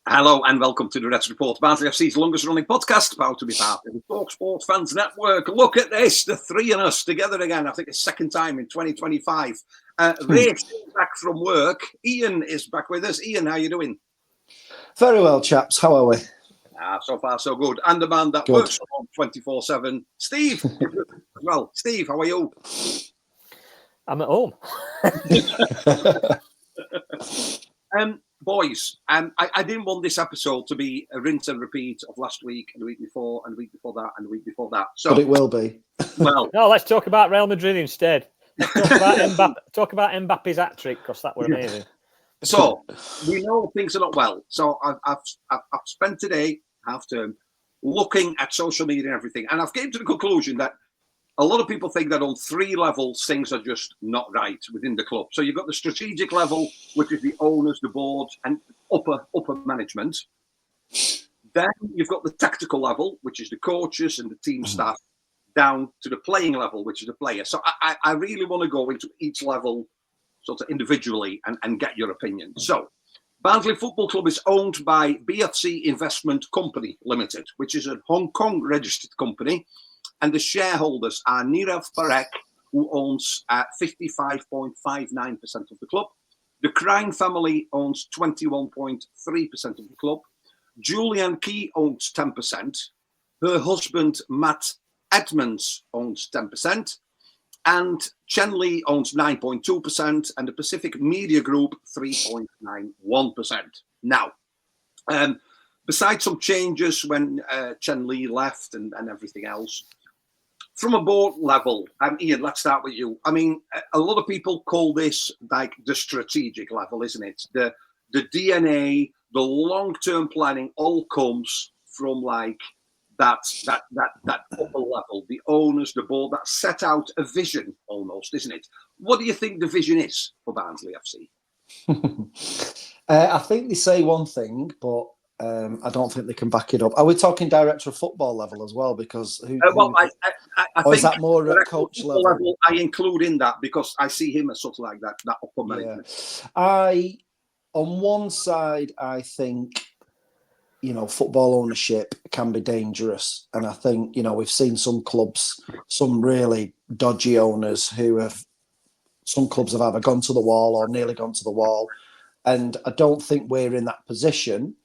Hello and welcome to the Reds Report, Barnsley FC's longest running podcast, proud to be part of the Talk Sport Fans Network. Look at this, the three of us together again. I think it's second time in 2025. Ray's back from work. Ian is back with us. Ian, how you doing? Very well, chaps. How are we? So far, so good. And the man that works on 24/7, Steve. Well, Steve, how are you? I'm at home. Boys, I didn't want this episode to be a rinse and repeat of last week and the week before and the week before that and the week before that. So, but it will be. Well, no, let's talk about Real Madrid instead. Let's talk about Mbappe's hat-trick, because that were amazing. So, we know things are not well. So, I've spent today, half term, looking at social media and everything. And I've came to the conclusion that a lot of people think that on three levels, things are just not right within the club. So you've got the strategic level, which is the owners, the board, and upper management. Then you've got the tactical level, which is the coaches and the team staff, down to the playing level, which is the player. So I really want to go into each level sort of individually and get your opinion. So Barnsley Football Club is owned by BFC Investment Company Limited, which is a Hong Kong registered company. And the shareholders are Nirav Parekh, who owns 55.59% of the club. The Crane family owns 21.3% of the club. Julianne Key owns 10%. Her husband, Matt Edmonds, owns 10%. And Chen Li owns 9.2%. And the Pacific Media Group, 3.91%. Now, besides some changes when Chen Li left and everything else, from a board level, Ian, let's start with you. I mean, a lot of people call this like the strategic level, isn't it? The DNA, the long-term planning all comes from like that upper level, the owners, the board, that set out a vision almost, isn't it? What do you think the vision is for Barnsley FC? I think they say one thing, but I don't think they can back it up. Are we talking director of football level as well? Because I think is that more at coach level? I include in that because I see him as sort of like that upper management. On one side, I think football ownership can be dangerous, and I think we've seen some clubs, some really dodgy owners some clubs have either gone to the wall or nearly gone to the wall, and I don't think we're in that position.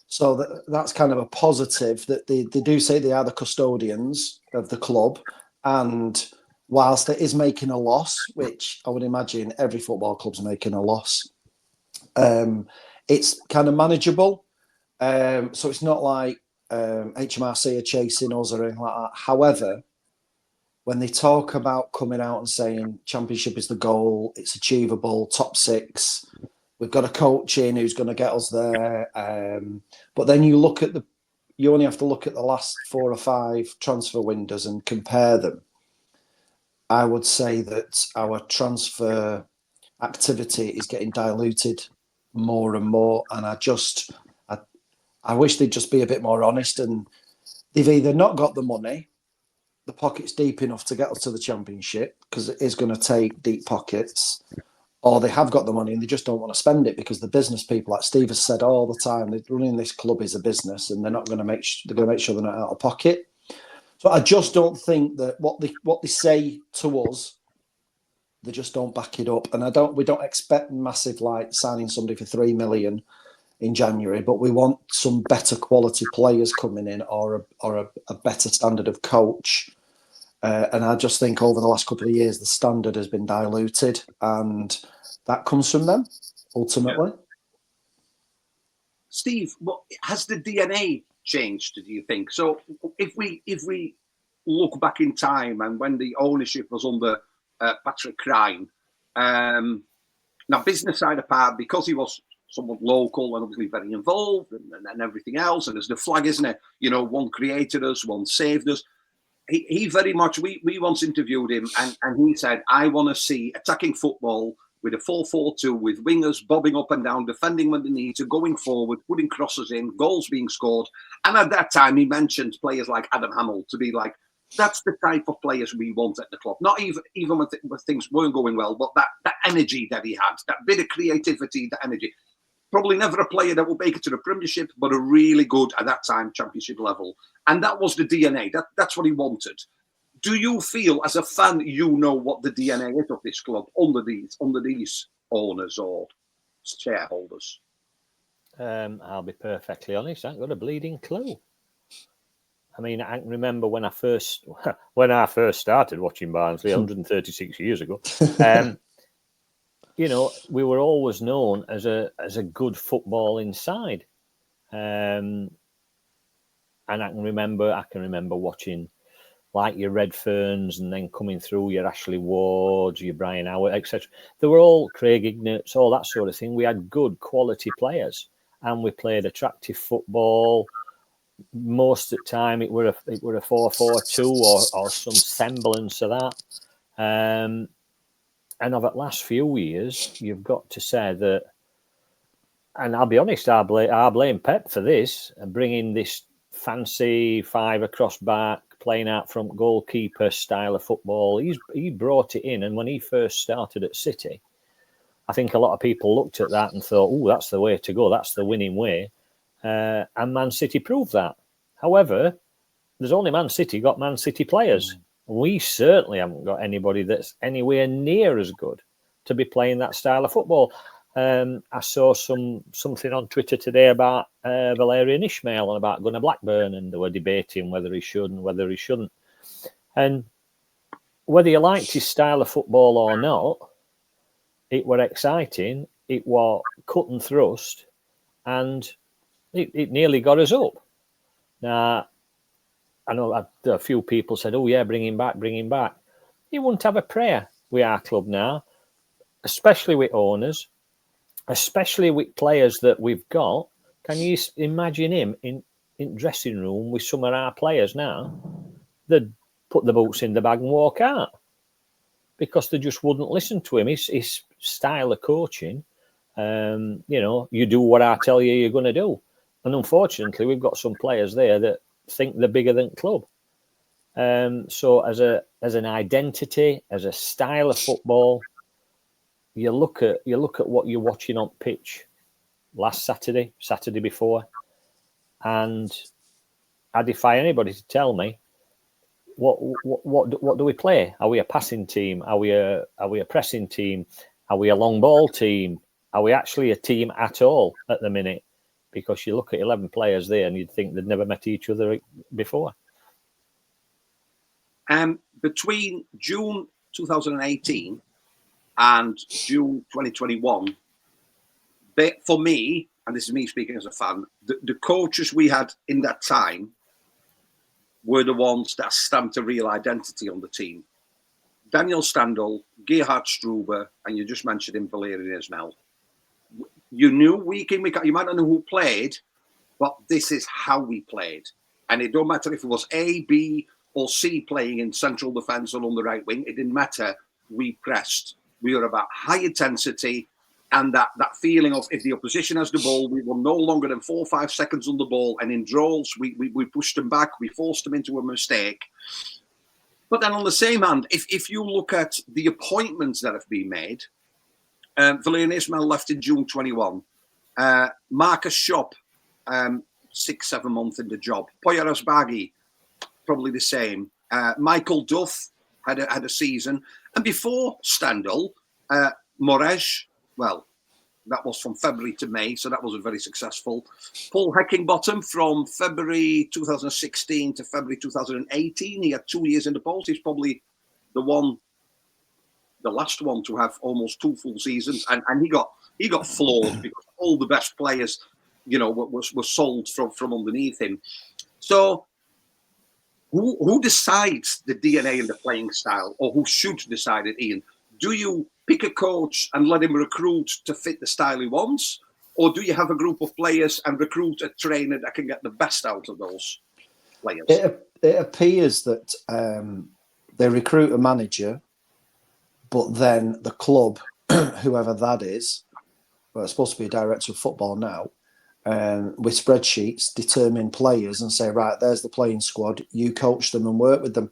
So that's kind of a positive that they do say they are the custodians of the club. And whilst it is making a loss, which I would imagine every football club's making a loss, it's kind of manageable. So it's not like HMRC are chasing us or anything like that. However, when they talk about coming out and saying championship is the goal, it's achievable, top six, we've got a coach in who's going to get us there. But then you only have to look at the last 4 or 5 transfer windows and compare them. I would say that our transfer activity is getting diluted more and more. And I wish they'd just be a bit more honest. And they've either not got the money, the pocket's deep enough to get us to the championship, because it is going to take deep pockets, or they have got the money and they just don't want to spend it because the business people, like Steve has said all the time, they're running this club is a business and they're going to make sure they're not out of pocket. So I just don't think that what they say to us, they just don't back it up. And we don't expect massive like signing somebody for 3 million in January, but we want some better quality players coming in or a better standard of coach. And I just think over the last couple of years, the standard has been diluted, and that comes from them, ultimately. Yeah. Steve, has the DNA changed, do you think? So if we look back in time and when the ownership was under Patrick Crane, now business side apart, because he was somewhat local and obviously very involved and everything else, and there's the flag, isn't it? One created us, one saved us. He very much, we once interviewed him and he said, I want to see attacking football with a 4-4-2 with wingers bobbing up and down, defending when they need to, going forward, putting crosses in, goals being scored. And at that time, he mentioned players like Adam Hamill to be like, that's the type of players we want at the club. Not even when things weren't going well, but that energy that he had, that bit of creativity, that energy. Probably never a player that would make it to the Premiership, but a really good, at that time, Championship level. And that was the DNA. That's what he wanted. Do you feel, as a fan, you know what the DNA is of this club under these owners or shareholders? I'll be perfectly honest. I ain't got a bleeding clue. I mean, I can remember when I first started watching Barnsley 136 years ago. You know, we were always known as a good footballing side, and I can remember watching like your Redferns, and then coming through your Ashley Wards, your Brian Howard, etc. They were all Craig Ignates, all that sort of thing. We had good quality players, and we played attractive football. Most of the time, it were a 4-4-2 or some semblance of that. And over the last few years, you've got to say that, and I'll be honest, I blame Pep for this, and bringing this fancy 5 across back, playing out front goalkeeper style of football. He brought it in, and when he first started at City, I think a lot of people looked at that and thought, "Oh, that's the way to go. That's the winning way." And Man City proved that. However, there's only Man City got Man City players. We certainly haven't got anybody that's anywhere near as good to be playing that style of football. I saw something on Twitter today about Valerian Ismail and about Gunnar Blackburn, and they were debating whether he should and whether he shouldn't. And whether you liked his style of football or not, it were exciting, it were cut and thrust, and it nearly got us up. Now, I know a few people said, "Oh yeah, bring him back, bring him back." You wouldn't have a prayer with our club now, especially with owners, especially with players that we've got. Can you imagine him in dressing room with some of our players now? They'd put the boots in the bag and walk out because they just wouldn't listen to him. His style of coaching, you know, you do what I tell you you're going to do. And unfortunately, we've got some players there that think they're bigger than club. So as an identity, as a style of football, you look at what you're watching on pitch last Saturday before, and I defy anybody to tell me what do we play? Are we a passing team? Are we a pressing team? Are we a long ball team? Are we actually a team at all at the minute? Because you look at 11 players there and you'd think they'd never met each other before. Between June 2018 and June 2021, for me, and this is me speaking as a fan, the coaches we had in that time were the ones that stamped a real identity on the team. Daniel Standl, Gerhard Struber, and you just mentioned him, Valerian Ismail. You knew week in, week out, you might not know who played, but this is how we played. And it don't matter if it was A, B, or C playing in central defence or on the right wing. It didn't matter. We pressed. We were about high intensity, and that feeling of if the opposition has the ball, we were no longer than 4 or 5 seconds on the ball. And in draws, we pushed them back. We forced them into a mistake. But then on the same hand, if you look at the appointments that have been made, Valerian Ismail left in June 21. Marcus Schopp, 6-7 months in the job. Poya Asbaghi, probably the same. Michael Duff had a season. And before Standl, Morej, well, that was from February to May, so that wasn't very successful. Paul Heckingbottom from February 2016 to February 2018. He had 2 years in the post. He's probably the last one to have almost 2 full seasons, and he got flawed because all the best players, you know, were sold from underneath him. So who decides the DNA and the playing style, or who should decide it, Ian? Do you pick a coach and let him recruit to fit the style he wants, or do you have a group of players and recruit a trainer that can get the best out of those players? It appears that they recruit a manager, but then the club, whoever that is, well, it's supposed to be a director of football now, with spreadsheets, determine players and say, right, there's the playing squad, you coach them and work with them.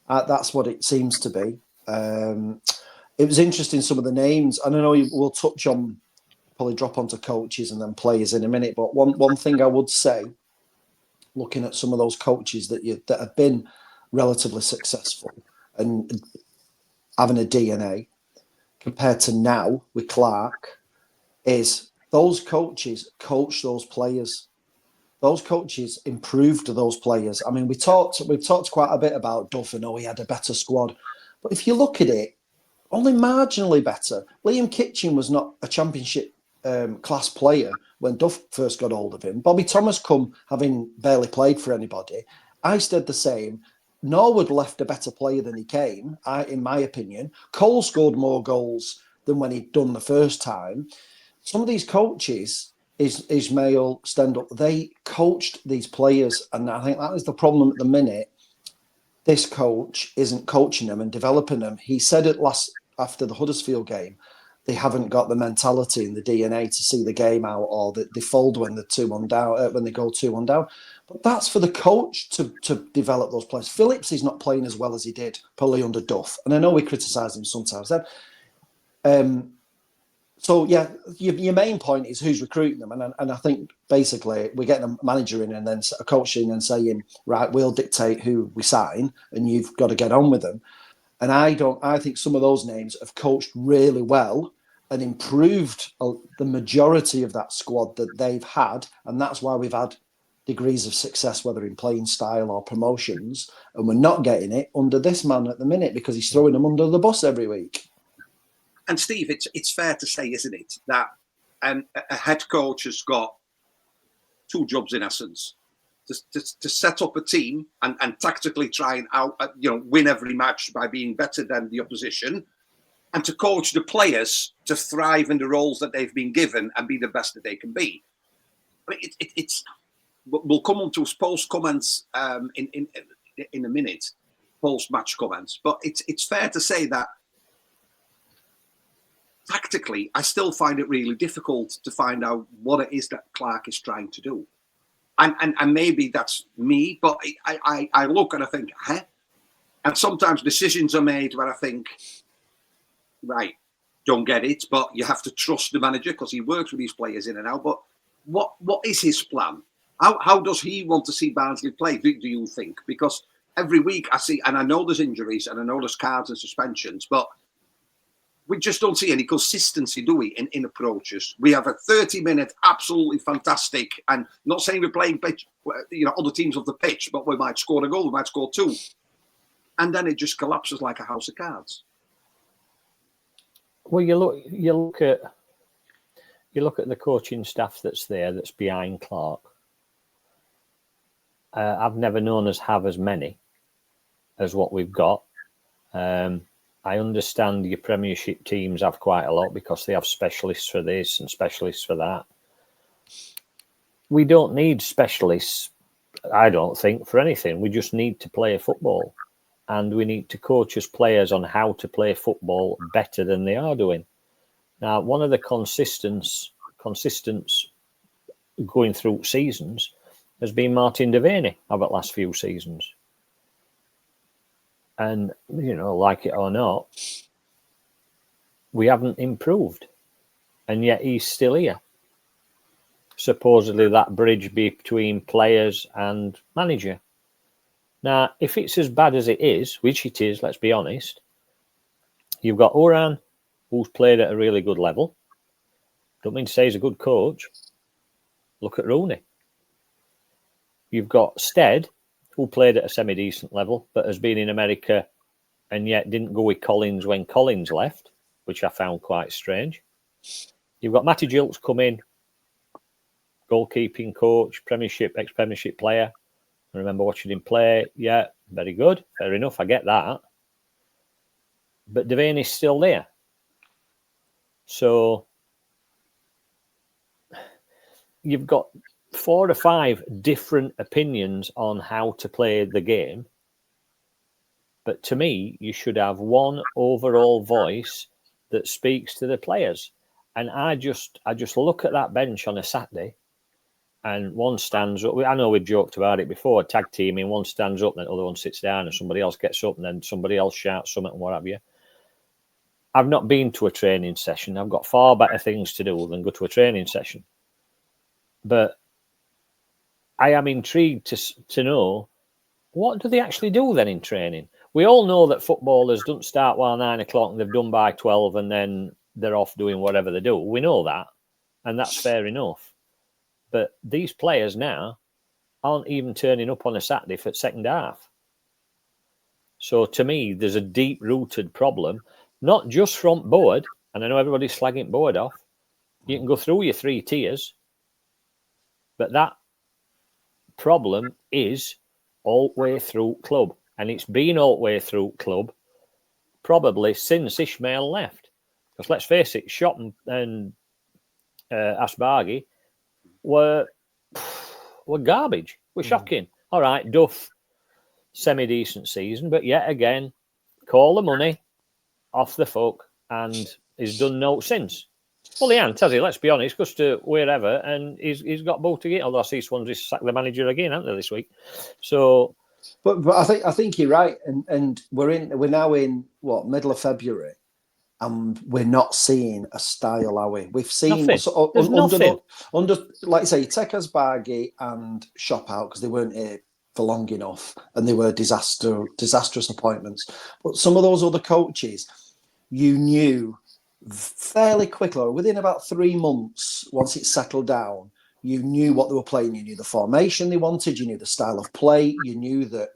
That's what it seems to be. It was interesting, some of the names. I don't know, we'll touch on probably drop onto coaches and then players in a minute. But one thing I would say, looking at some of those coaches that have been relatively successful and having a DNA compared to now with Clark, is those coaches coach those players. Those coaches improved those players. I mean, we've talked quite a bit about Duff and he had a better squad. But if you look at it, only marginally better. Liam Kitchen was not a championship class player when Duff first got hold of him. Bobby Thomas come having barely played for anybody. Ice did the same. Norwood left a better player than he came, in my opinion. Cole scored more goals than when he'd done the first time. Some of these coaches, Ismail, Stand-Up, they coached these players. And I think that is the problem at the minute. This coach isn't coaching them and developing them. He said it after the Huddersfield game, they haven't got the mentality and the DNA to see the game out, or that they fold when they're 2-1 down, when they go 2-1 down. But that's for the coach to develop those players. Phillips is not playing as well as he did, probably under Duff. And I know we criticise him sometimes then. So, yeah, your main point is who's recruiting them. And I think basically we're getting a manager in and then a coach in and saying, right, we'll dictate who we sign and you've got to get on with them. And I think some of those names have coached really well and improved the majority of that squad that they've had. And that's why we've had degrees of success, whether in playing style or promotions. And we're not getting it under this man at the minute because he's throwing them under the bus every week. And Steve, it's fair to say, isn't it, that a head coach has got two jobs in essence: to set up a team and tactically try and win every match by being better than the opposition, and to coach the players to thrive in the roles that they've been given and be the best that they can be. I mean, it's we'll come on to post comments in a minute, post match comments, but it's fair to say that. Tactically, I still find it really difficult to find out what it is that Clark is trying to do. And maybe that's me, but I look and I think, huh? And sometimes decisions are made where I think, right, don't get it, but you have to trust the manager because he works with these players in and out. But what is his plan? How does he want to see Barnsley play, do you think? Because every week I see, and I know there's injuries and I know there's cards and suspensions, but we just don't see any consistency, do we, in approaches? We have a 30-minute, absolutely fantastic, and not saying we're playing pitch, other teams of the pitch, but we might score a goal, we might score two, and then it just collapses like a house of cards. Well, you look at the coaching staff that's there, that's behind Clark. I've never known us have as many as what we've got. I understand your Premiership teams have quite a lot because they have specialists for this and specialists for that. We don't need specialists, I don't think, for anything. We just need to play football. And we need to coach as players on how to play football better than they are doing. Now, one of the consistents going through seasons has been Martin Devaney over the last few seasons. And, like it or not, we haven't improved. And yet he's still here. Supposedly that bridge between players and manager. Now, if it's as bad as it is, which it is, let's be honest, you've got Oran, who's played at a really good level. Don't mean to say he's a good coach. Look at Rooney. You've got Stead, who played at a semi-decent level, but has been in America and yet didn't go with Collins when Collins left, which I found quite strange. You've got Matty Gilks come in, goalkeeping coach, ex-Premiership player. I remember watching him play. Yeah, very good. Fair enough, I get that. But Devaney's still there. So you've got 4 or 5 different opinions on how to play the game. But to me, you should have one overall voice that speaks to the players. And I just look at that bench on a Saturday and one stands up. I know we've joked about it before, tag teaming, one stands up and the other one sits down and somebody else gets up and then somebody else shouts something and what have you. I've not been to a training session. I've got far better things to do than go to a training session. But I am intrigued to know, what do they actually do then in training? We all know that footballers don't start while 9 o'clock and they've done by 12 and then they're off doing whatever they do. We know that, and that's fair enough. But these players now aren't even turning up on a Saturday for the second half. So to me, there's a deep-rooted problem, not just from Board, and I know everybody's slagging Board off. You can go through your 3 tiers, but that problem is all the way through club. And it's been all the way through club probably since Ishmael left. Because let's face it, Shot and Asbaghi were garbage. Were shocking. All right, Duff, semi-decent season, but yet again, call the money off the fuck, and he's done no since. Well, he hasn't, has he? Let's be honest, goes to wherever, and he's got booted again. Although I see Swansea's sacked the manager again, haven't they, this week? So, but I think you're right, and we're now in what, middle of February, and we're not seeing a style, are we? We've seen under like I say, take Asbaghi and Shop out because they weren't here for long enough, and they were disastrous appointments. But some of those other coaches, you knew fairly quickly, or within about 3 months, once it settled down, you knew what they were playing. You knew the formation they wanted. You knew the style of play. You knew that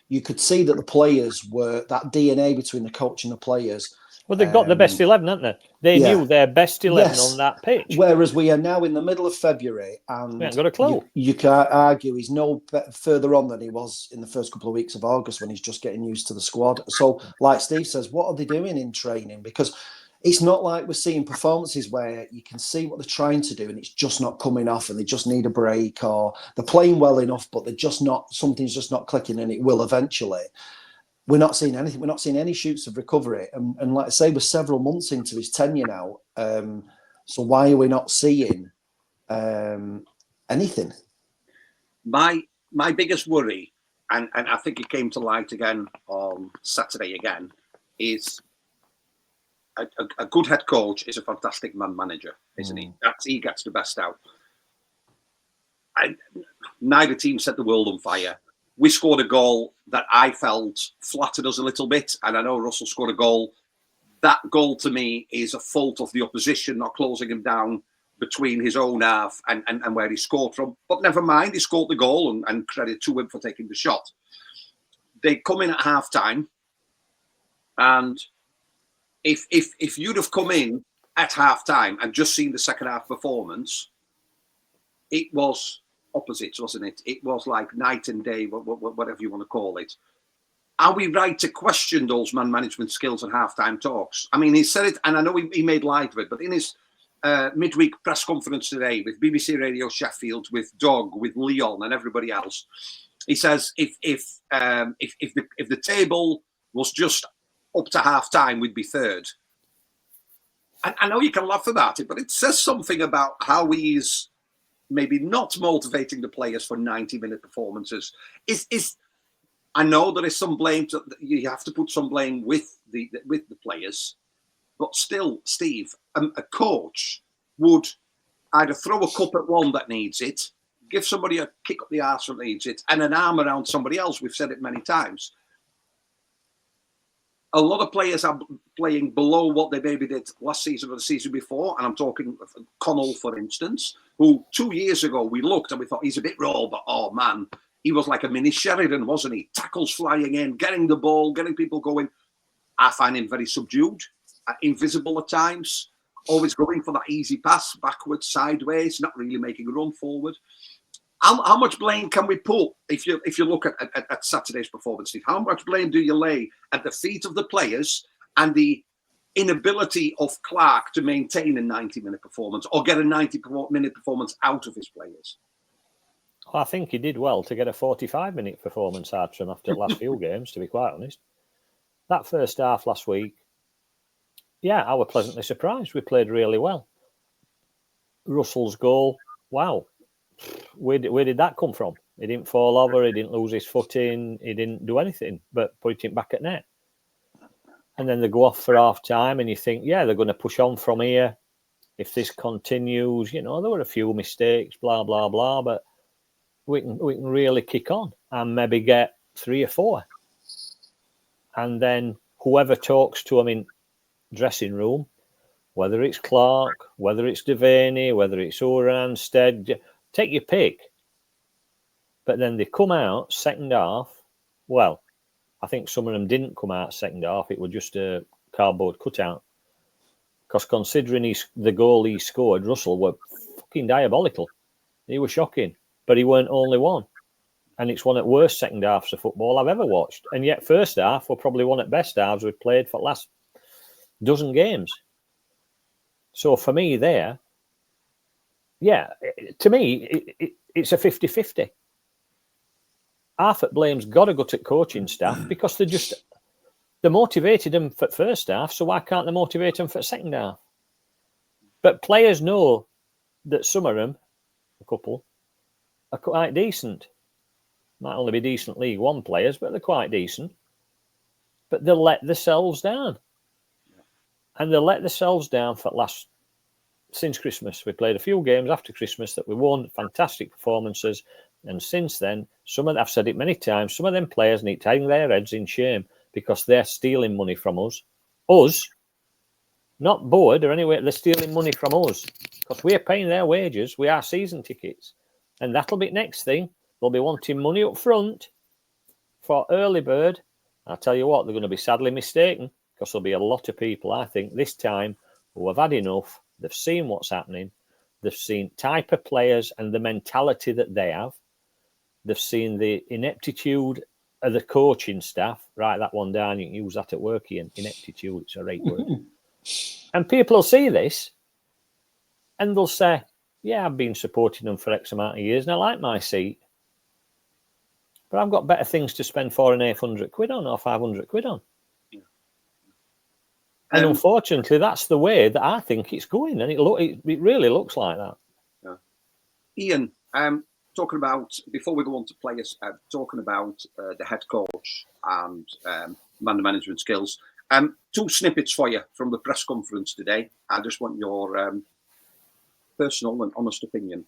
you could see that the players were, that DNA between the coach and the players. Well, they've got the best 11, haven't they? They knew their best 11 on that pitch. Whereas we are now in the middle of February, and we haven't got a clue. You can't argue he's no further on than he was in the first couple of weeks of August when he's just getting used to the squad. So, like Steve says, what are they doing in training? Because it's not like we're seeing performances where you can see what they're trying to do and it's just not coming off and they just need a break, or they're playing well enough, but they're just not, something's just not clicking, and it will eventually. We're not seeing anything. We're not seeing any shoots of recovery. And like I say, we're several months into his tenure now. So why are we not seeing anything? My biggest worry, and I think it came to light again on Saturday again, is a good head coach is a fantastic man manager, isn't he? He gets the best out. Neither team set the world on fire. We scored a goal that I felt flattered us a little bit, and I know Russell scored a goal. That goal to me is a fault of the opposition not closing him down between his own half and where he scored from. But never mind, he scored the goal, and credit to him for taking the shot. They come in at half time, and if you'd have come in at half time and just seen the second half performance, it was opposites, wasn't it? It was like night and day, whatever you want to call it. Are we right to question those man management skills at halftime talks? I mean, he said it, and I know he made light of it, but in his midweek press conference today with BBC Radio Sheffield, with Doug, with Leon, and everybody else, he says if the table was just up to halftime, we'd be third. And I know you can laugh about it, but it says something about how he's maybe not motivating the players for 90-minute performances. I know there is some blame. You have to put some blame with the players, but still, Steve, a coach would either throw a cup at one that needs it, give somebody a kick up the arse that needs it, and an arm around somebody else. We've said it many times. A lot of players are playing below what they maybe did last season or the season before. And I'm talking Connell, for instance, who 2 years ago we looked and we thought he's a bit raw, but oh man, he was like a mini Sheridan, wasn't he? Tackles flying in, getting the ball, getting people going. I find him very subdued, invisible at times, always going for that easy pass, backwards, sideways, not really making a run forward. How much blame can we put, if you look at Saturday's performance, Steve? How much blame do you lay at the feet of the players and the inability of Clark to maintain a 90-minute performance or get a 90-minute performance out of his players? Well, I think he did well to get a 45-minute performance out of him after the last few games, to be quite honest. That first half last week, yeah, I was pleasantly surprised. We played really well. Russell's goal, wow. Where did that come from? He didn't fall over, he didn't lose his footing, he didn't do anything but put it back at net. And then they go off for half time, and you think, yeah, they're going to push on from here. If this continues, there were a few mistakes, blah, blah, blah, but we can really kick on and maybe get 3 or 4. And then whoever talks to them in dressing room, whether it's Clark, whether it's Devaney, whether it's Oranstead, take your pick. But then they come out second half. Well, I think some of them didn't come out second half. It was just a cardboard cutout. Because considering the goal he scored, Russell were fucking diabolical. He was shocking. But he weren't only one. And it's one of the worst second halves of football I've ever watched. And yet first half were probably one of the best halves we've played for the last dozen games. So for me there, yeah, to me, it's a 50-50. Half at blame's got to go to coaching staff because they motivated them for first half, so why can't they motivate them for second half? But players know that some of them, a couple, are quite decent. Might only be decent League One players, but they're quite decent. But they'll let themselves down. And they'll let themselves down since Christmas. We played a few games after Christmas that we won, fantastic performances. And since then, I've said it many times, some of them players need to hang their heads in shame because they're stealing money from us. Us, not Board or anyway, they're stealing money from us because we're paying their wages. We are season tickets. And that'll be next thing. They'll be wanting money up front for early bird. I'll tell you what, they're going to be sadly mistaken because there'll be a lot of people, I think, this time who have had enough. They've seen what's happening. They've seen type of players and the mentality that they have. They've seen the ineptitude of the coaching staff. Write that one down. You can use that at work, Ian. Ineptitude, it's a great word. And people will see this and they'll say, yeah, I've been supporting them for X amount of years and I like my seat. But I've got better things to spend £400 on or £500 on. Yeah. And unfortunately, that's the way that I think it's going. And it really looks like that. Yeah. Ian, talking about, before we go on to players, talking about the head coach and man management skills, 2 snippets for you from the press conference today. I just want your personal and honest opinion.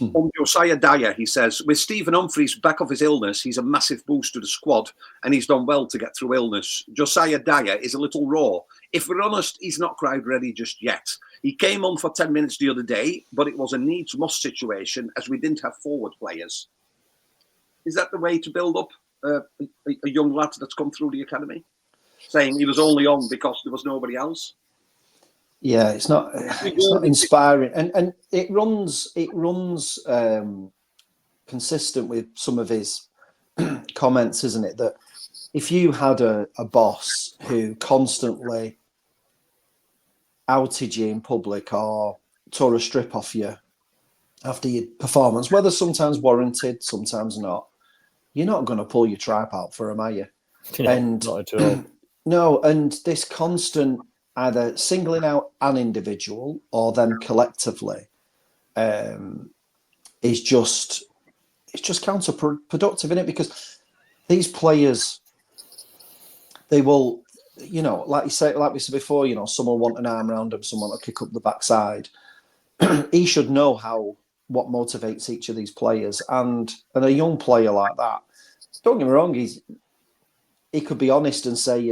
On Josiah Dyer, he says, with Stephen Humphreys back off his illness, he's a massive boost to the squad and he's done well to get through illness. Josiah Dyer is a little raw. If we're honest, he's not quite ready just yet. He came on for 10 minutes the other day, but it was a needs-must situation as we didn't have forward players. Is that the way to build up a young lad that's come through the academy? Saying he was only on because there was nobody else? Yeah, it's not inspiring, and it runs consistent with some of his comments, isn't it? That if you had a boss who constantly outed you in public or tore a strip off you after your performance, whether sometimes warranted, sometimes not, you're not going to pull your tripe out for him, are you? No, and not at all. No, and this constant either singling out an individual or them collectively is just counterproductive, isn't it? Because these players, they will, like we said before, some will want an arm around them, someone will kick up the backside. He should know what motivates each of these players, and a young player like that, don't get me wrong, he could be honest and say,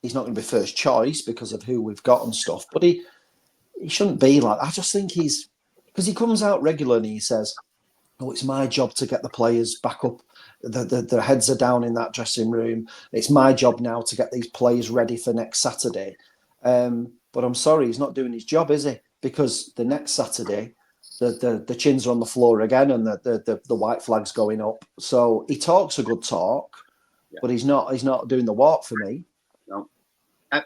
he's not going to be first choice because of who we've got and stuff, but he shouldn't be like that. I just think because he comes out regularly and he says, oh, it's my job to get the players back up. Their heads are down in that dressing room. It's my job now to get these players ready for next Saturday. But I'm sorry, he's not doing his job, is he? Because the next Saturday, the chins are on the floor again and the white flag's going up. So he talks a good talk, but he's not doing the walk for me. No.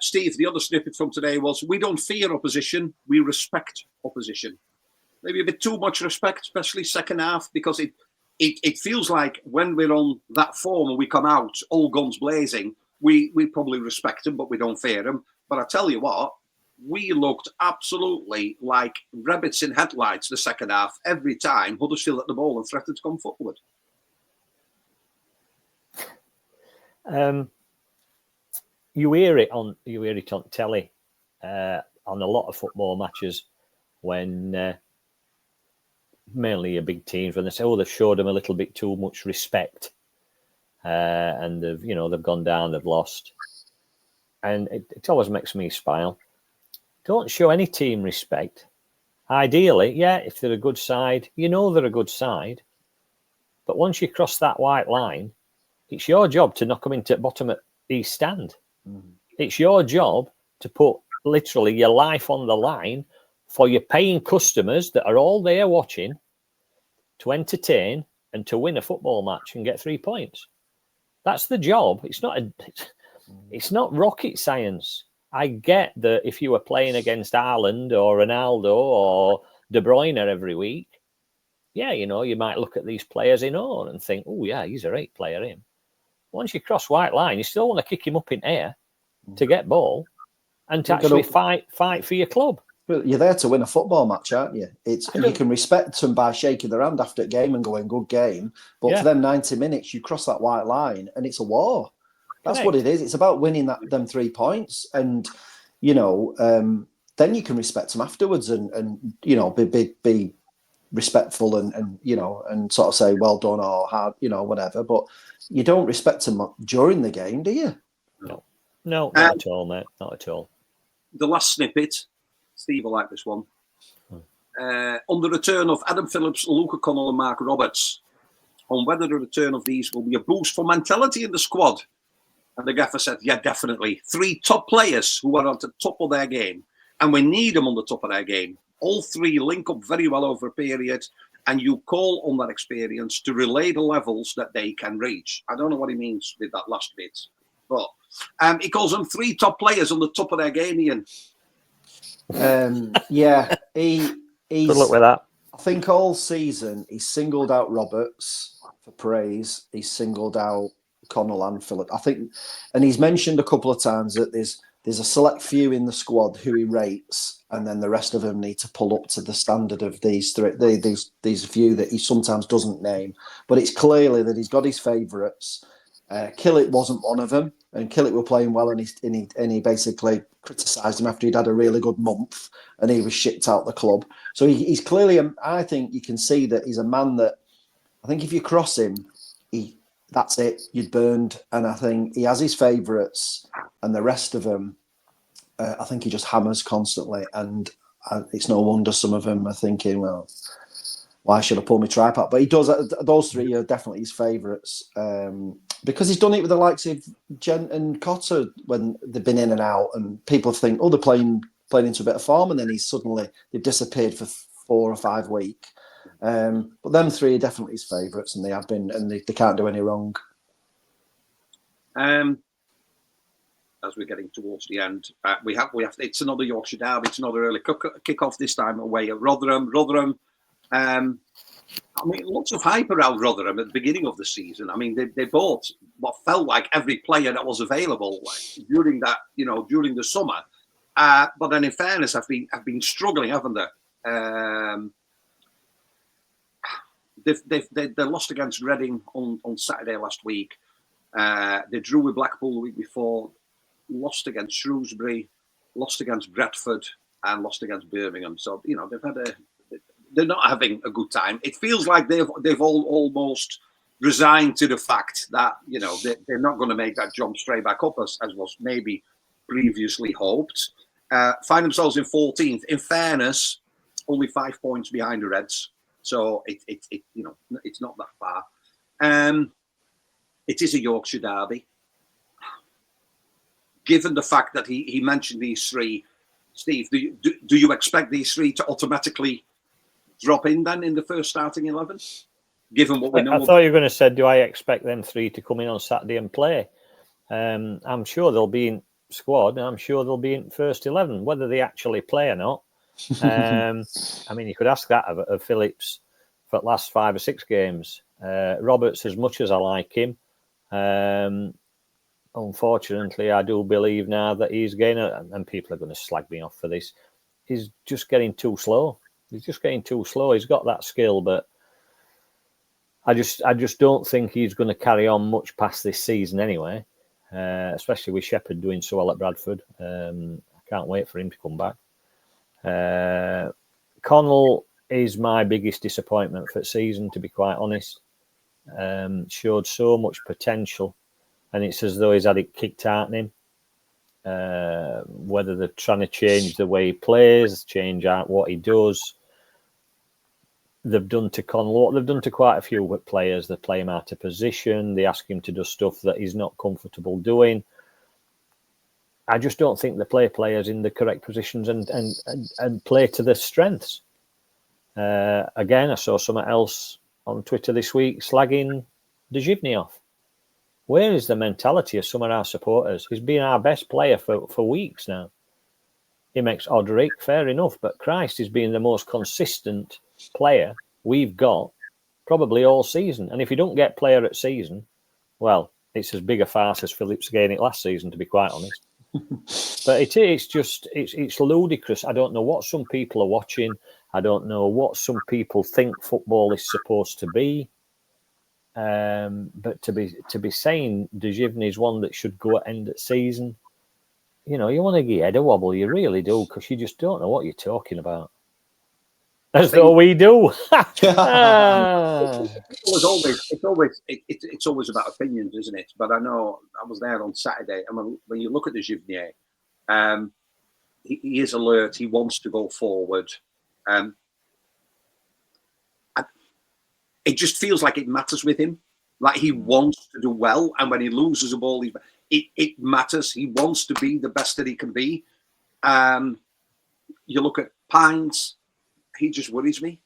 Steve, the other snippet from today was, we don't fear opposition, we respect opposition. Maybe a bit too much respect, especially second half, because it feels like when we're on that form and we come out all guns blazing, we probably respect them, but we don't fear them. But I tell you what, we looked absolutely like rabbits in headlights the second half every time Huddersfield at the ball and threatened to come forward. you hear it on telly on a lot of football matches when mainly your big teams, when they say, they've showed them a little bit too much respect, and they've gone down, they've lost, and it always makes me smile. Don't show any team respect. Ideally, if they're a good side, they're a good side, but once you cross that white line, it's your job to knock them into the bottom of each stand. Mm-hmm. It's your job to put literally your life on the line for your paying customers that are all there watching to entertain and to win a football match and get 3 points. That's the job. It's not rocket science. I get that if you were playing against Haaland or Ronaldo or De Bruyne every week, you might look at these players in awe and think, he's a great player, him. Once you cross white line, you still want to kick him up in air to get ball and to actually fight for your club. Well, you're there to win a football match, aren't you? You can respect them by shaking their hand after a game and going, good game. But for them 90 minutes, you cross that white line and it's a war. That's what it is. It's about winning them 3 points. And, then you can respect them afterwards and be respectful and sort of say, well done or hard, whatever. But you don't respect them during the game, do you? No, not at all, mate. Not at all. The last snippet, Steve will like this one. On the return of Adam Phillips, Luke O'Connell and Mark Roberts, on whether the return of these will be a boost for mentality in the squad. And the gaffer said, definitely. 3 top players who are at the top of their game. And we need them on the top of their game. All 3 link up very well over a period. And you call on that experience to relay the levels that they can reach. I don't know what he means with that last bit. But he calls them 3 top players on the top of their game, Ian. He's good luck with that. I think all season he's singled out Roberts for praise. He's singled out Connell and Phillip. I think, and he's mentioned a couple of times that there's a select few in the squad who he rates, and then the rest of them need to pull up to the standard of these 3. These few that he sometimes doesn't name, but it's clearly that he's got his favourites. Killett wasn't one of them, and Killett were playing well, and he basically criticised him after he'd had a really good month, and he was shipped out the club. So he's clearly, I think you can see that he's a man that, I think if you cross him, that's it, you'd burned. And I think he has his favourites, and the rest of them, I think he just hammers constantly, and it's no wonder some of them are thinking, well, why should I pull my tripod? But he does. Those 3 are definitely his favourites, because he's done it with the likes of Gent and Cotter when they've been in and out, and people think, they're playing into a bit of form, and then they've disappeared for 4 or 5 weeks. But them 3 are definitely his favourites, and they have been, and they can't do any wrong. As we're getting towards the end, we have. It's another Yorkshire derby. It's another early kick-off this time away at Rotherham. Lots of hype around Rotherham at the beginning of the season. They bought what felt like every player that was available during the summer. But then, in fairness, have been struggling, haven't they? They lost against Reading on Saturday last week. They drew with Blackpool the week before, lost against Shrewsbury, lost against Bradford, and lost against Birmingham. So they're not having a good time. It feels like they've all almost resigned to the fact that they're not going to make that jump straight back up as was maybe previously hoped. Find themselves in 14th. In fairness, only 5 points behind the Reds. So it's not that far. It is a Yorkshire derby. Given the fact that he mentioned these 3, Steve, do you expect these 3 to automatically drop in then in the first starting 11? Given what we know, I thought you were going to say, do I expect them 3 to come in on Saturday and play? I'm sure they'll be in squad, and I'm sure they'll be in first 11. Whether they actually play or not, you could ask that of Phillips for the last 5 or 6 games. Roberts, as much as I like him, unfortunately, I do believe now that he's getting, and people are going to slag me off for this, he's just getting too slow. He's got that skill, but I just don't think he's going to carry on much past this season anyway. especially with Shepherd doing so well at Bradford. I can't wait for him to come back. Connell is my biggest disappointment for the season, to be quite honest. Showed so much potential, and it's as though he's had it kicked out of him. Whether they're trying to change the way he plays, change out what he does. They've done to Connell what they've done to quite a few players. They play him out of position. They ask him to do stuff that he's not comfortable doing. I just don't think they play players in the correct positions and play to their strengths. Again, I saw something else on Twitter this week slagging Dejivny off. Where is the mentality of some of our supporters? He's been our best player for weeks now. He makes Odrick, fair enough, but Christ, he's been the most consistent player we've got probably all season. And if you don't get player at season, well, it's as big a farce as Phillips getting it last season, to be quite honest. But it's ludicrous. I don't know what some people are watching. I don't know what some people think football is supposed to be. But to be saying Dejivny is one that should go at end of season, you want to give head a wobble. You really do, because you just don't know what you're talking about. As though we do. It's always about opinions, isn't it? But I know I was there on Saturday, and when you look at Dejivny, he is alert. He wants to go forward. It just feels like it matters with him. Like he wants to do well, and when he loses a ball, it matters. He wants to be the best that he can be. You look at Pines, he just worries me.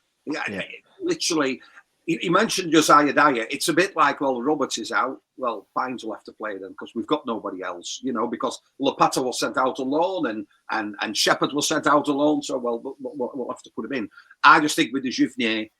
Literally, he mentioned Josiah Dyer. It's a bit like, well, Roberts is out. Well, Pines will have to play then because we've got nobody else, because Lopata was sent out alone and Shepherd was sent out alone. So, well, we'll have to put him in. I just think with Dejivny,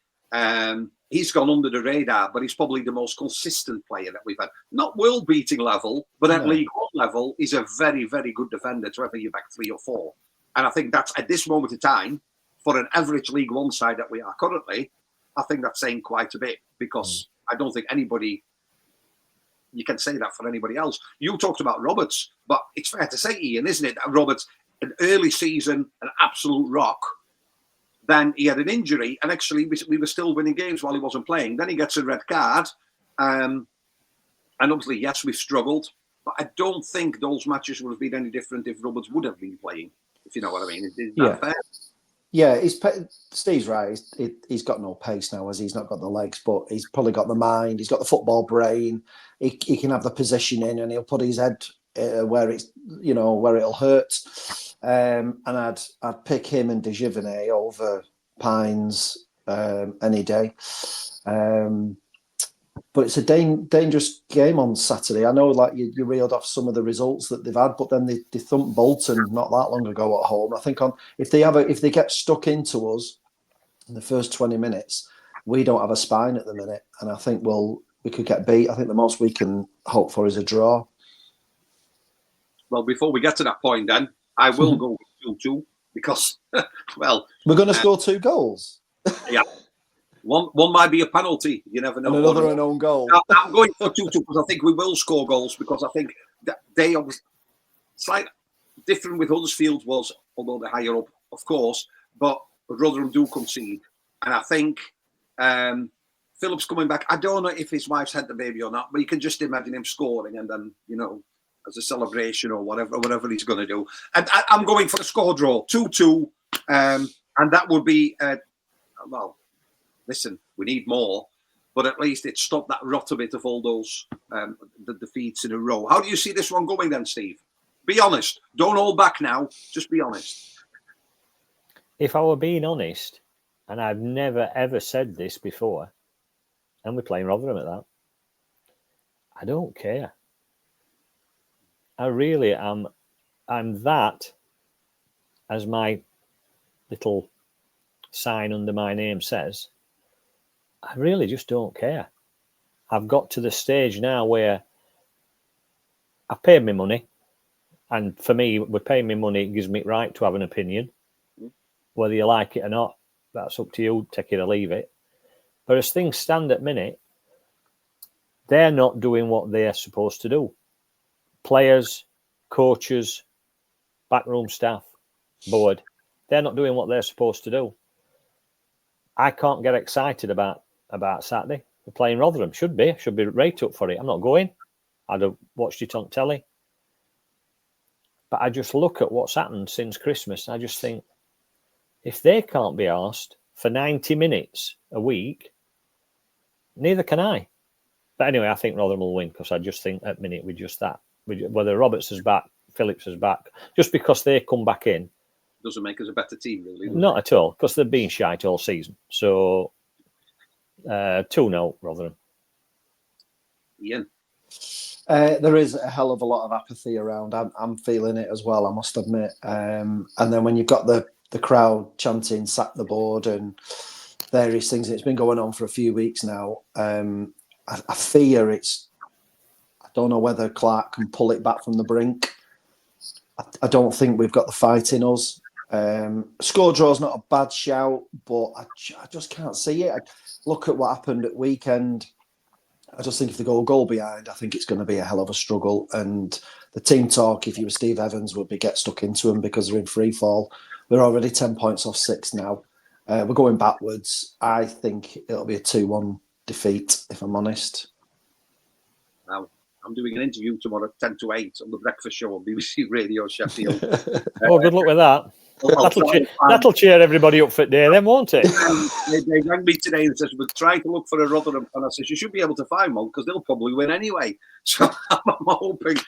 he's gone under the radar, but he's probably the most consistent player that we've had. Not world-beating level, but at League One level, he's a very, very good defender to whether you're back 3 or 4. And I think that's, at this moment in time, for an average League One side that we are currently, I think that's saying quite a bit, because I don't think you can say that for anybody else. You talked about Roberts, but it's fair to say, Ian, isn't it, that Roberts, an early season, an absolute rock. Then he had an injury, and actually we were still winning games while he wasn't playing. Then he gets a red card, and obviously, yes, we've struggled. But I don't think those matches would have been any different if Roberts would have been playing, if you know what I mean. Is that fair? Yeah, Steve's right. He's got no pace now, as he's not got the legs, but he's probably got the mind. He's got the football brain. He can have the positioning, and he'll put his head where it's where it'll hurt. And I'd pick him and Dejivny over Pines any day. But it's a dangerous game on Saturday. I know, like you reeled off some of the results that they've had, but then they thumped Bolton not that long ago at home. I think if they get stuck into us in the first 20 minutes, we don't have a spine at the minute, and I think we could get beat. I think the most we can hope for is a draw. Well, before we get to that point, then I will go with 2-2 because, well, we're going to score 2 goals. Yeah. One might be a penalty. You never know. And another an own goal. I'm going for 2-2 because I think we will score goals, because I think that they obviously slightly different with Huddersfield was, although they're higher up, of course, but Rotherham do concede. And I think Phillips coming back, I don't know if his wife's had the baby or not, but you can just imagine him scoring and then, as a celebration or whatever he's going to do. And I'm going for a score draw, 2-2. And that would be, listen, we need more, but at least it stopped that rot a bit of all those the defeats in a row. How do you see this one going then, Steve? Be honest. Don't hold back now. Just be honest. If I were being honest, and I've never, ever said this before, and we're playing Rotherham at that, I don't care. I really am. I'm that, as my little sign under my name says, I really just don't care. I've got to the stage now where I've paid me money. And for me, we're paying me money. It gives me right to have an opinion. Whether you like it or not, that's up to you. Take it or leave it. But as things stand at minute, they're not doing what they're supposed to do. players, coaches, backroom staff, board, they're not doing what they're supposed to do. I can't get excited about Saturday. We're playing Rotherham. Should be right up for it. I'm not going. I'd have watched it on telly. But I just look at what's happened since Christmas. And I just think, if they can't be asked for 90 minutes a week, neither can I. But anyway, I think Rotherham will win because I just think at minute with just that, whether Roberts is back, Phillips is back, just because they come back in, doesn't make us a better team, really. Not at all, because they've been shite all season. So 2-0 Rotherham. Ian. There is a hell of a lot of apathy around. I'm feeling it as well, I must admit. And then when you've got the crowd chanting "sack the board" and various things, it's been going on for a few weeks now. I fear it's. I don't know whether Clark can pull it back from the brink. I don't think we've got the fight in us. Score draw's not a bad shout, but I just can't see it. Look at what happened at weekend. I just think if they go a goal behind, I think it's going to be a hell of a struggle. And the team talk, if you were Steve Evans, would be get stuck into them because they're in free fall. They're already 10 points off 6 now. We're going backwards. I think it'll be a 2-1 defeat, if I'm honest. Now, I'm doing an interview tomorrow at 10 to 8 on the breakfast show on BBC Radio Sheffield. Good luck with that. That'll cheer everybody up for the day, then, won't it? They rang me today and says, we're trying to look for a Rotherham. And I said, you should be able to find one because they'll probably win anyway. So I'm hoping,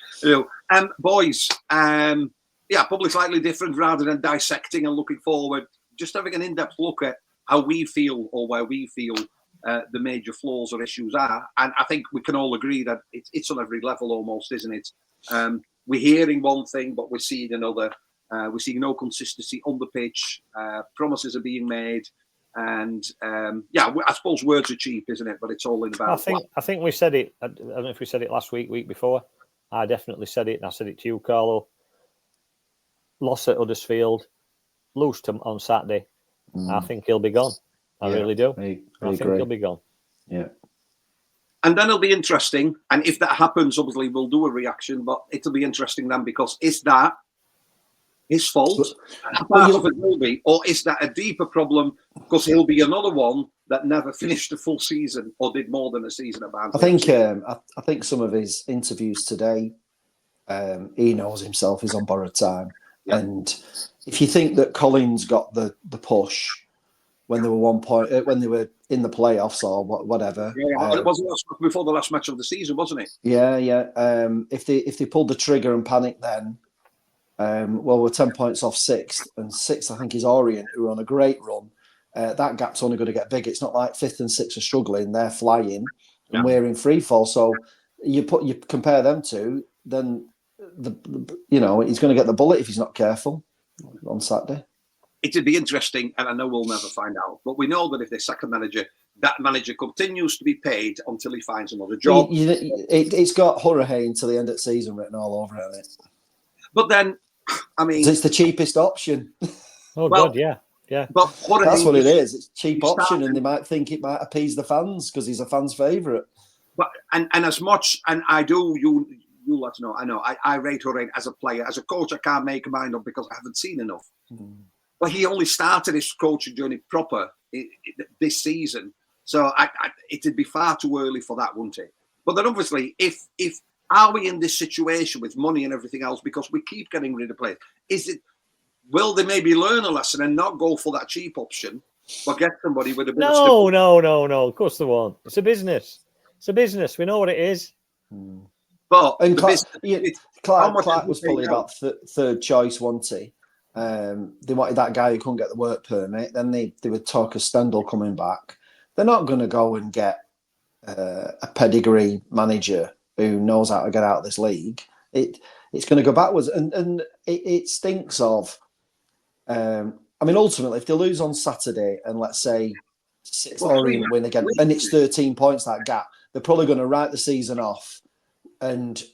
boys, probably slightly different rather than dissecting and looking forward. Just having an in-depth look at how we feel or where we feel the major flaws or issues are. And I think we can all agree that it's on every level almost, isn't it? We're hearing one thing, but we're seeing another. We're seeing no consistency on the pitch. Promises are being made, and I suppose words are cheap, isn't it? But it's all in about. I think we said it. I don't know if we said it last week before. I definitely said it, and I said it to you, Carlo. Loss at Huddersfield, lose on Saturday. I think he'll be gone. I really do. I think he'll be gone. Yeah. And then it'll be interesting. And if that happens, obviously we'll do a reaction. But it'll be interesting then because is that his fault? Or is that a deeper problem because he'll be another one that never finished a full season or did more than a season at Barnsley? I think some of his interviews today, he knows himself he's on borrowed time. Yep. And if you think that Collins got the push when they were when they were in the playoffs or whatever, it wasn't before the last match of the season, wasn't it? Yeah. If they pulled the trigger and panicked then. We're 10 points off 6th, and 6th I think is Orient, who are on a great run. That gap's only going to get big. It's not like 5th and 6th are struggling; they're flying, and we're in free fall. So you compare them two, then he's going to get the bullet if he's not careful on Saturday. It'd be interesting, and I know we'll never find out, but we know that if they sack a manager, that manager continues to be paid until he finds another job. It's got Hurricane till the end of the season written all over it, hasn't it? But then, I mean, it's the cheapest option. God, yeah. But that's what it is. It's a cheap option, and they might think it might appease the fans because he's a fan's favourite. But and as much, and I do, you let us know. I know I rate Hurricane as a player, as a coach. I can't make a mind up because I haven't seen enough. But he only started his coaching journey proper this season, so it'd be far too early for that, wouldn't it? But then obviously, if are we in this situation with money and everything else because we keep getting rid of players? Will they maybe learn a lesson and not go for that cheap option, but get somebody with a bit of No. Of course they won't. It's a business. We know what it is. But Clark was probably about third choice, wasn't he? They wanted that guy who couldn't get the work permit. Then they would talk of Stendhal coming back. They're not going to go and get a pedigree manager who knows how to get out of this league. It's going to go backwards, and it stinks of. Ultimately, if they lose on Saturday and let's say Orient win again, and it's 13 points that gap, they're probably going to write the season off. And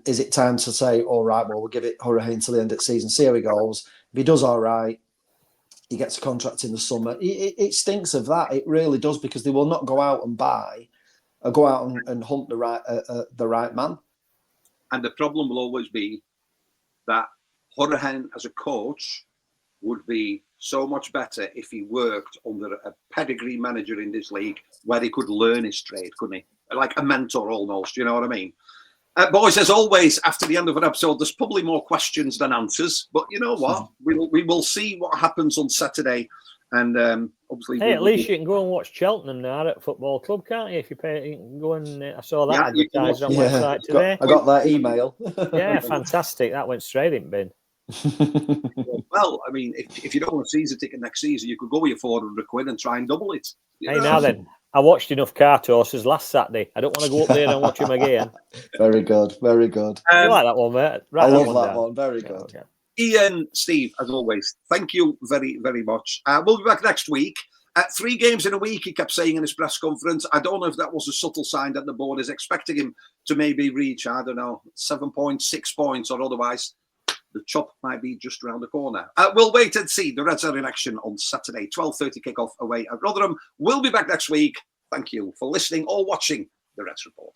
is it time to say, all right, well, we'll give it Hurricane till the end of the season, see how he goes. If he does all right, he gets a contract in the summer. It stinks of that. It really does, because they will not go out and buy or go out and hunt the right man. And the problem will always be that Horahan as a coach would be so much better if he worked under a pedigree manager in this league where he could learn his trade, couldn't he? Like a mentor almost, you know what I mean? Boys, as always, after the end of an episode, there's probably more questions than answers. But you know what? We will see what happens on Saturday. And obviously... Hey, at least you can go and watch Cheltenham now at Football Club, can't you? If you pay, you can go and... I saw that advertised on website today. I got that email. Yeah, fantastic. That went straight in bin. Well, I mean, if you don't want a season ticket next season, you could go with your 400 quid and try and double it. Hey, now then, I watched enough car tosses last Saturday. I don't want to go up there and watch him again. Very good, very good. You like that one, mate? I love that one. Very good. Okay. Ian, Steve, as always, thank you very, very much. We'll be back next week. 3 games in a week, he kept saying in his press conference. I don't know if that was a subtle sign that the board is expecting him to maybe reach, I don't know, 7 points, 6 points, or otherwise. The chop might be just around the corner. We'll wait and see. The Reds are in action on Saturday, 12:30 kickoff away at Rotherham. We'll be back next week. Thank you for listening or watching the Reds Report.